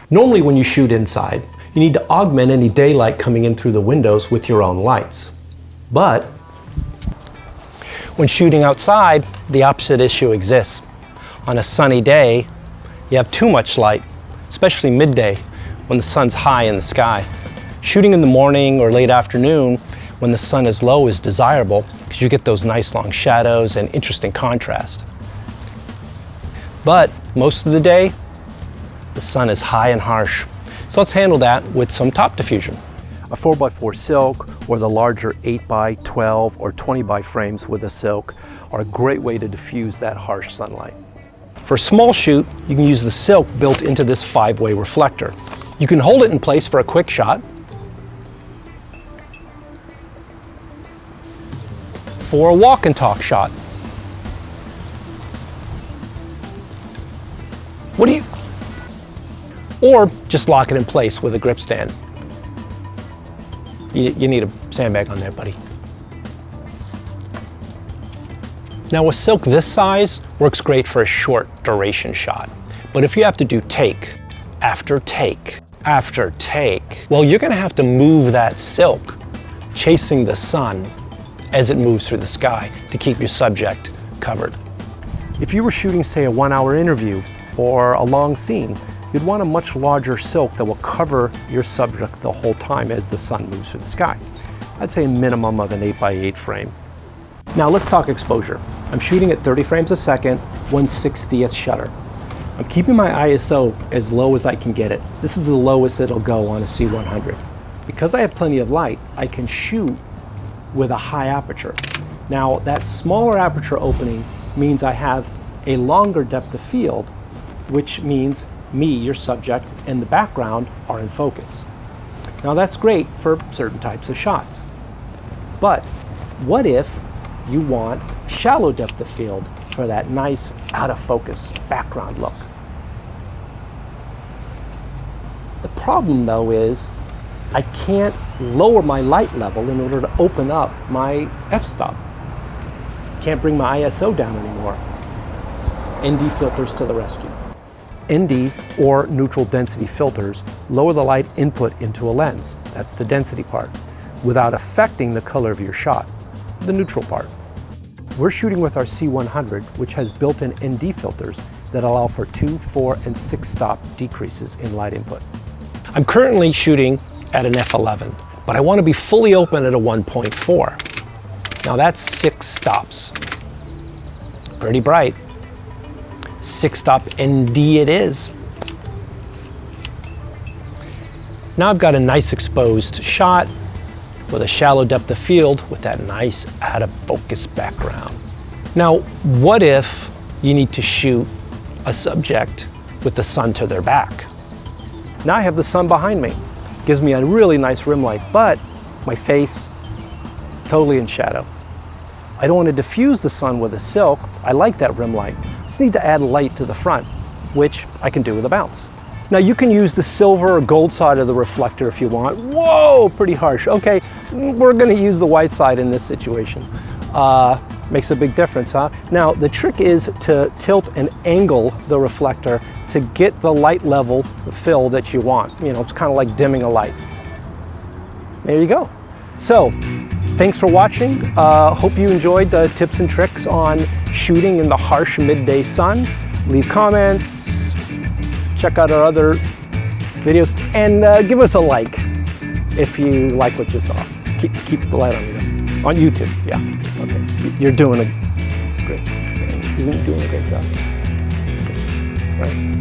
Normally when you shoot inside, you need to augment any daylight coming in through the windows with your own lights. But when shooting outside, the opposite issue exists. On a sunny day, you have too much light, especially midday when the sun's high in the sky. Shooting in the morning or late afternoon when the sun is low is desirable because you get those nice long shadows and interesting contrast. But most of the day, the sun is high and harsh. So let's handle that with some top diffusion. A 4x4 silk or the larger 8x12 or 20x frames with a silk are a great way to diffuse that harsh sunlight. For a small shoot, you can use the silk built into this 5-way reflector. You can hold it in place for a quick shot. For a walk and talk shot. Or just lock it in place with a grip stand. You need a sandbag on there, buddy. Now a silk this size works great for a short duration shot. But if you have to do take after take after take, well, you're gonna have to move that silk, chasing the sun as it moves through the sky to keep your subject covered. If you were shooting, say, a 1-hour interview or a long scene, you'd want a much larger silk that will cover your subject the whole time as the sun moves through the sky. I'd say a minimum of an 8x8 frame. Now let's talk exposure. I'm shooting at 30 frames a second, 1/60th shutter. I'm keeping my ISO as low as I can get it. This is the lowest it'll go on a C100. Because I have plenty of light, I can shoot with a high aperture. Now that smaller aperture opening means I have a longer depth of field, which means me, your subject, and the background are in focus. Now that's great for certain types of shots. But what if you want shallow depth of field for that nice out of focus background look? The problem though is I can't lower my light level in order to open up my f-stop. Can't bring my ISO down anymore. ND filters to the rescue. ND, or neutral density filters, lower the light input into a lens, that's the density part, without affecting the color of your shot, the neutral part. We're shooting with our C100, which has built-in ND filters that allow for 2, 4, and 6 stop decreases in light input. I'm currently shooting at an f11, but I want to be fully open at a 1.4. Now that's 6 stops. Pretty bright. 6-stop ND it is. Now I've got a nice exposed shot with a shallow depth of field with that nice out of focus background. Now, what if you need to shoot a subject with the sun to their back? Now I have the sun behind me. Gives me a really nice rim light, but my face totally in shadow. I don't want to diffuse the sun with a silk. I like that rim light. Just need to add light to the front, which I can do with a bounce. Now you can use the silver or gold side of the reflector if you want. Whoa, pretty harsh. Okay, we're gonna use the white side in this situation. Makes a big difference, huh? Now the trick is to tilt and angle the reflector to get the light level, the fill that you want. You know, it's kind of like dimming a light. There you go. So, thanks for watching. Hope you enjoyed the tips and tricks on shooting in the harsh midday sun. Leave comments, check out our other videos, and give us a like if you like what you saw. Keep the light on you though. On YouTube, yeah. Okay, you're doing a great thing. Isn't he doing a great job? Right.